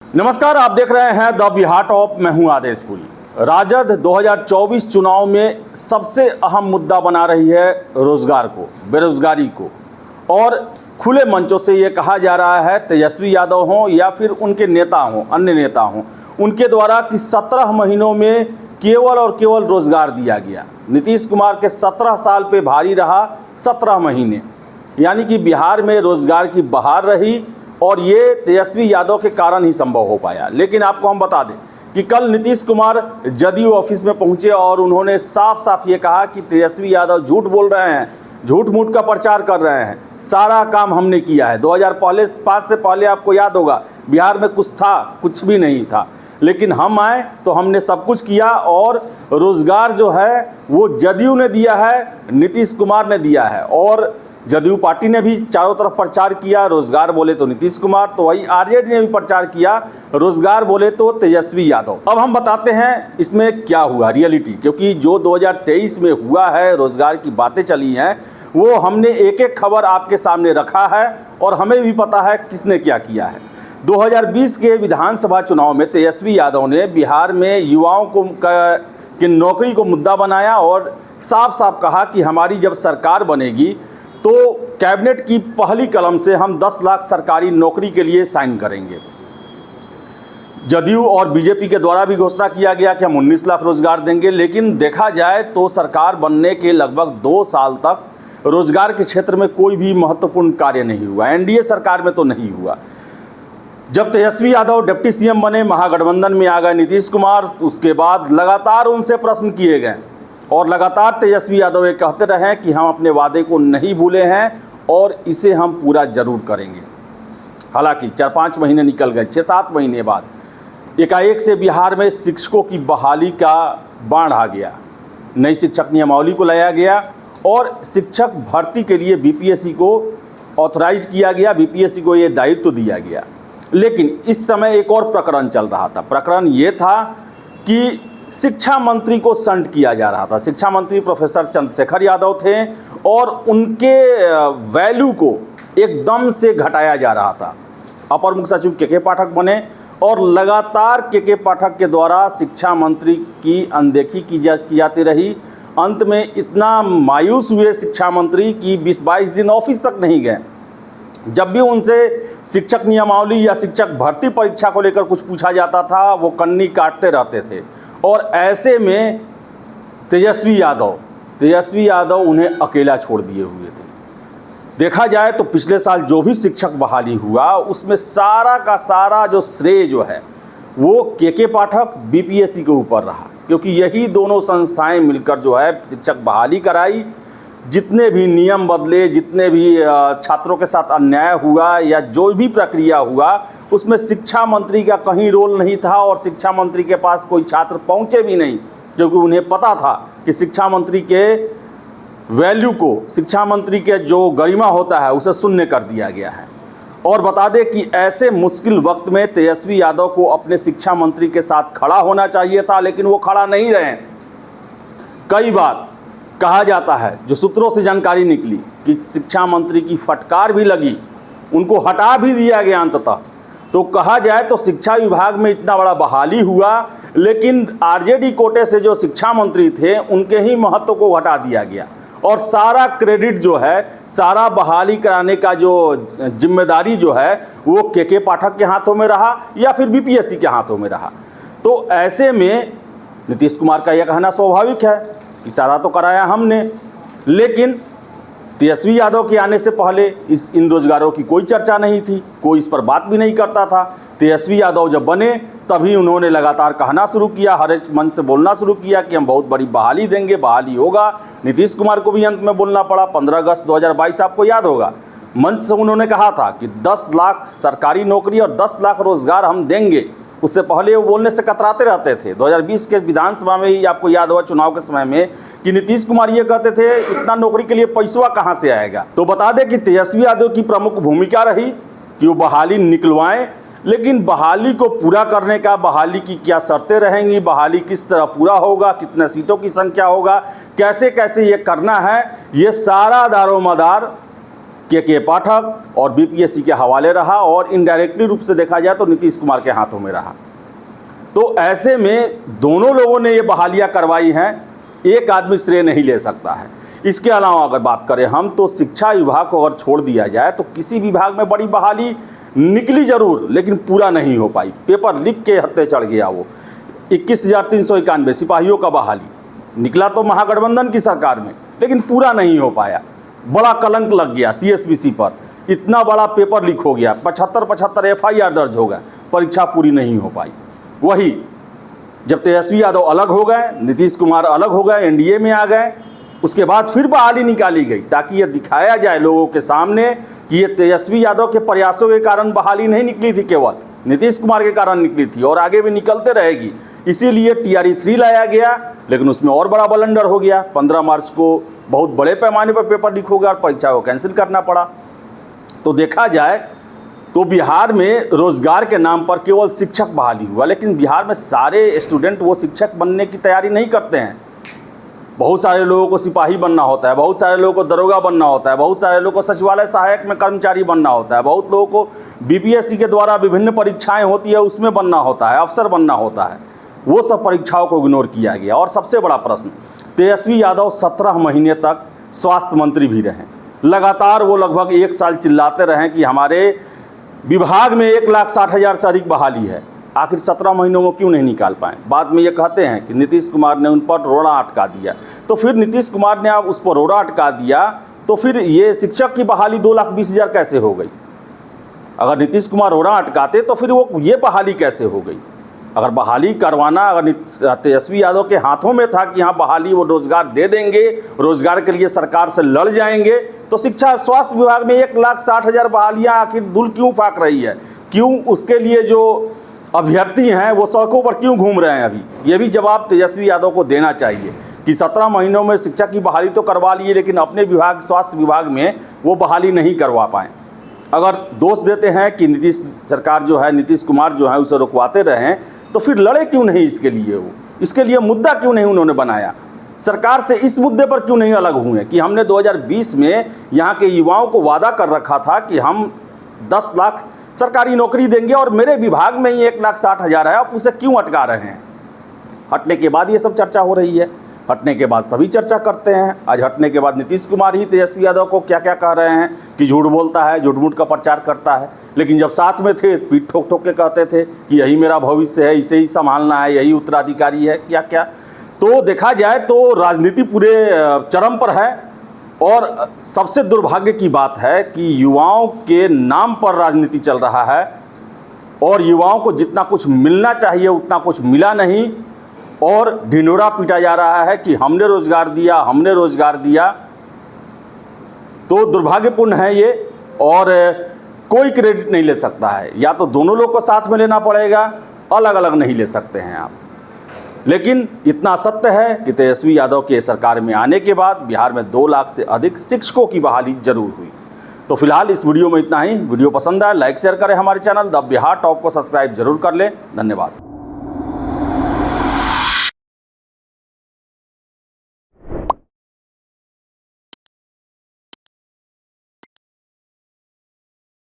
नमस्कार, आप देख रहे हैं द बिहार टॉप। मैं हूं आदेशपुरी। राजद 2024 चुनाव में सबसे अहम मुद्दा बना रही है रोजगार को, बेरोजगारी को। और खुले मंचों से ये कहा जा रहा है, तेजस्वी यादव हों या फिर उनके नेता हों, अन्य नेता हों, उनके द्वारा कि 17 महीनों में केवल और केवल रोजगार दिया गया। नीतीश कुमार के 17 साल पे भारी रहा 17 महीने, यानी कि बिहार में रोजगार की बहार रही और ये तेजस्वी यादव के कारण ही संभव हो पाया। लेकिन आपको हम बता दें कि कल नीतीश कुमार जदयू ऑफिस में पहुंचे और उन्होंने साफ साफ ये कहा कि तेजस्वी यादव झूठ बोल रहे हैं, झूठ मूठ का प्रचार कर रहे हैं, सारा काम हमने किया है। 2005 से पहले आपको याद होगा बिहार में कुछ था, कुछ भी नहीं था, लेकिन हम आए तो हमने सब कुछ किया। और रोजगार जो है वो जदयू ने दिया है, नीतीश कुमार ने दिया है। और जदयू पार्टी ने भी चारों तरफ प्रचार किया, रोजगार बोले तो नीतीश कुमार, तो वही आरजेडी ने भी प्रचार किया, रोजगार बोले तो तेजस्वी यादव। अब हम बताते हैं इसमें क्या हुआ रियलिटी, क्योंकि जो 2023 में हुआ है, रोजगार की बातें चली हैं, वो हमने एक एक खबर आपके सामने रखा है और हमें भी पता है किसने क्या किया है। 2020 के विधानसभा चुनाव में तेजस्वी यादव ने बिहार में युवाओं को की नौकरी को मुद्दा बनाया और साफ साफ कहा कि हमारी जब सरकार बनेगी तो कैबिनेट की पहली कलम से हम 10 लाख सरकारी नौकरी के लिए साइन करेंगे। जदयू और बीजेपी के द्वारा भी घोषणा किया गया कि हम 19 लाख रोजगार देंगे। लेकिन देखा जाए तो सरकार बनने के लगभग 2 साल तक रोजगार के क्षेत्र में कोई भी महत्वपूर्ण कार्य नहीं हुआ। एनडीए सरकार में तो नहीं हुआ। जब तेजस्वी यादव डिप्टी सीएम बने, महागठबंधन में आ गए नीतीश कुमार, उसके बाद लगातार उनसे प्रश्न किए गए और लगातार तेजस्वी यादव ये कहते रहे कि हम अपने वादे को नहीं भूले हैं और इसे हम पूरा जरूर करेंगे। हालांकि 4-5 महीने निकल गए, 6-7 महीने बाद एकाएक से बिहार में शिक्षकों की बहाली का बाढ़ आ गया। नई शिक्षक नियमावली को लाया गया और शिक्षक भर्ती के लिए बीपीएससी को ऑथराइज किया गया, बीपीएससी को ये दायित्व दिया गया। लेकिन इस समय एक और प्रकरण चल रहा था। प्रकरण ये था कि शिक्षा मंत्री को संट किया जा रहा था। शिक्षा मंत्री प्रोफेसर चंद्रशेखर यादव थे और उनके वैल्यू को एकदम से घटाया जा रहा था। अपर मुख्य सचिव के पाठक बने और लगातार के पाठक के द्वारा शिक्षा मंत्री की अनदेखी की जाती रही। अंत में इतना मायूस हुए शिक्षा मंत्री कि 20-22 दिन ऑफिस तक नहीं गए। जब भी उनसे शिक्षक नियमावली या शिक्षक भर्ती परीक्षा को लेकर कुछ पूछा जाता था, वो कन्नी काटते रहते थे। और ऐसे में तेजस्वी यादव उन्हें अकेला छोड़ दिए हुए थे। देखा जाए तो पिछले साल जो भी शिक्षक बहाली हुआ उसमें सारा का सारा जो श्रेय जो है वो के पाठक बीपीएससी के ऊपर रहा, क्योंकि यही दोनों संस्थाएं मिलकर जो है शिक्षक बहाली कराई। जितने भी नियम बदले, जितने भी छात्रों के साथ अन्याय हुआ या जो भी प्रक्रिया हुआ, उसमें शिक्षा मंत्री का कहीं रोल नहीं था और शिक्षा मंत्री के पास कोई छात्र पहुंचे भी नहीं, क्योंकि उन्हें पता था कि शिक्षा मंत्री के वैल्यू को, शिक्षा मंत्री के जो गरिमा होता है उसे शून्य कर दिया गया है। और बता दें कि ऐसे मुश्किल वक्त में तेजस्वी यादव को अपने शिक्षा मंत्री के साथ खड़ा होना चाहिए था, लेकिन वो खड़ा नहीं रहे। कई बार कहा जाता है, जो सूत्रों से जानकारी निकली, कि शिक्षा मंत्री की फटकार भी लगी, उनको हटा भी दिया गया अंततः। तो कहा जाए तो शिक्षा विभाग में इतना बड़ा बहाली हुआ, लेकिन आरजेडी कोटे से जो शिक्षा मंत्री थे उनके ही महत्व को हटा दिया गया और सारा क्रेडिट जो है, सारा बहाली कराने का जो जिम्मेदारी जो है वो के पाठक के हाथों में रहा या फिर बीपीएससी के हाथों में रहा। तो ऐसे में नीतीश कुमार का यह कहना स्वाभाविक है कि सारा तो कराया हमने। लेकिन तेजस्वी यादव के आने से पहले इन रोजगारों की कोई चर्चा नहीं थी, कोई इस पर बात भी नहीं करता था। तेजस्वी यादव जब बने तभी उन्होंने लगातार कहना शुरू किया, हर एक मंच से बोलना शुरू किया कि हम बहुत बड़ी बहाली देंगे, बहाली होगा। नीतीश कुमार को भी अंत में बोलना पड़ा। 15 अगस्त 2022 आपको याद होगा, मंच से उन्होंने कहा था कि 10 लाख सरकारी नौकरी और 10 लाख रोजगार हम देंगे। उससे पहले वो बोलने से कतराते रहते थे। 2020 के विधानसभा में ही आपको याद होगा, चुनाव के समय में, कि नीतीश कुमार ये कहते थे इतना नौकरी के लिए पैसा कहाँ से आएगा। तो बता दें कि तेजस्वी यादव की प्रमुख भूमिका रही कि वो बहाली निकलवाएं, लेकिन बहाली को पूरा करने का, बहाली की क्या शर्तें रहेंगी, बहाली किस तरह पूरा होगा, कितने सीटों की संख्या होगा, कैसे कैसे ये करना है, ये सारा दारोमदार के पाठक और बीपीएससी के हवाले रहा और इनडायरेक्टली रूप से देखा जाए तो नीतीश कुमार के हाथों में रहा। तो ऐसे में दोनों लोगों ने ये बहालियां करवाई हैं, एक आदमी श्रेय नहीं ले सकता है। इसके अलावा अगर बात करें हम तो शिक्षा विभाग को अगर छोड़ दिया जाए तो किसी विभाग में बड़ी बहाली निकली जरूर, लेकिन पूरा नहीं हो पाई। पेपर लीक के हत्थे चढ़ गया वो 21,391 सिपाहियों का बहाली निकला तो महागठबंधन की सरकार में, लेकिन पूरा नहीं हो पाया। बड़ा कलंक लग गया सीएसबीसी पर, इतना बड़ा पेपर लीक हो गया, 75 एफआईआर दर्ज हो गए, परीक्षा पूरी नहीं हो पाई। वही जब तेजस्वी यादव अलग हो गए, नीतीश कुमार अलग हो गए, एनडीए में आ गए, उसके बाद फिर बहाली निकाली गई ताकि ये दिखाया जाए लोगों के सामने कि ये तेजस्वी यादव के प्रयासों के कारण बहाली नहीं निकली थी, केवल नीतीश कुमार के कारण निकली थी और आगे भी निकलते रहेगी। इसीलिए TRE-3 लाया गया, लेकिन उसमें और बड़ा बलंडर हो गया। 15 मार्च को बहुत बड़े पैमाने पर पेपर लीक हो गया और परीक्षा को कैंसिल करना पड़ा। तो देखा जाए तो बिहार में रोजगार के नाम पर केवल शिक्षक बहाली हुआ, लेकिन बिहार में सारे स्टूडेंट वो शिक्षक बनने की तैयारी नहीं करते हैं। बहुत सारे लोगों को सिपाही बनना होता है, बहुत सारे लोगों को दरोगा बनना होता है, बहुत सारे लोगों को सचिवालय सहायक में कर्मचारी बनना होता है, बहुत लोगों को बीपीएससी के द्वारा विभिन्न परीक्षाएं होती है उसमें बनना होता है, अफसर बनना होता है। वो सब परीक्षाओं को इग्नोर किया गया। और सबसे बड़ा प्रश्न, तेजस्वी यादव 17 महीने तक स्वास्थ्य मंत्री भी रहे, लगातार वो लगभग 1 साल चिल्लाते रहे कि हमारे विभाग में 1,60,000 से अधिक बहाली है। आखिर 17 महीनों में क्यों नहीं निकाल पाए? बाद में ये कहते हैं कि नीतीश कुमार ने उन पर रोड़ा अटका दिया। तो फिर नीतीश कुमार ने अब उस पर रोड़ा अटका दिया तो फिर ये शिक्षक की बहाली 2,20,000 कैसे हो गई? अगर नीतीश कुमार रोड़ा अटकाते तो फिर वो ये बहाली कैसे हो गई? अगर बहाली करवाना अगर तेजस्वी यादव के हाथों में था कि हाँ बहाली वो रोजगार दे देंगे, रोजगार के लिए सरकार से लड़ जाएंगे, तो शिक्षा स्वास्थ्य विभाग में 1,60,000 बहालियाँ आखिर धूल क्यों फाक रही है? क्यों उसके लिए जो अभ्यर्थी हैं वो सड़कों पर क्यों घूम रहे हैं? अभी ये भी जवाब तेजस्वी यादव को देना चाहिए कि 17 महीनों में शिक्षा की बहाली तो करवा लिए, लेकिन अपने विभाग स्वास्थ्य विभाग में वो बहाली नहीं करवा पाए। अगर दोष देते हैं कि नीतीश सरकार जो है, नीतीश कुमार जो है उसे रुकवाते रहें, तो फिर लड़े क्यों नहीं इसके लिए? वो इसके लिए मुद्दा क्यों नहीं उन्होंने बनाया? सरकार से इस मुद्दे पर क्यों नहीं अलग हुए कि हमने 2020 में यहाँ के युवाओं को वादा कर रखा था कि हम 10 लाख सरकारी नौकरी देंगे और मेरे विभाग में ही 1,60,000 है, आप उसे क्यों अटका रहे हैं? हटने के बाद ये सब चर्चा हो रही है, हटने के बाद सभी चर्चा करते हैं। आज हटने के बाद नीतीश कुमार ही तेजस्वी यादव को क्या क्या कह रहे हैं कि झूठ बोलता है, झूठ मूठ का प्रचार करता है, लेकिन जब साथ में थे पीठ ठोक ठोक के कहते थे कि यही मेरा भविष्य है, इसे ही संभालना है, यही उत्तराधिकारी है, क्या क्या। तो देखा जाए तो राजनीति पूरे चरम पर है और सबसे दुर्भाग्य की बात है कि युवाओं के नाम पर राजनीति चल रहा है और युवाओं को जितना कुछ मिलना चाहिए उतना कुछ मिला नहीं और ढिंढोरा पीटा जा रहा है कि हमने रोजगार दिया, हमने रोजगार दिया। तो दुर्भाग्यपूर्ण है ये और कोई क्रेडिट नहीं ले सकता है। या तो दोनों लोग को साथ में लेना पड़ेगा, अलग अलग नहीं ले सकते हैं आप। लेकिन इतना सत्य है कि तेजस्वी यादव के सरकार में आने के बाद बिहार में 2 लाख से अधिक शिक्षकों की बहाली जरूर हुई। तो फिलहाल इस वीडियो में इतना ही। वीडियो पसंद आए लाइक शेयर करें, हमारे चैनल द बिहार टॉप को सब्सक्राइब जरूर कर लें। धन्यवाद।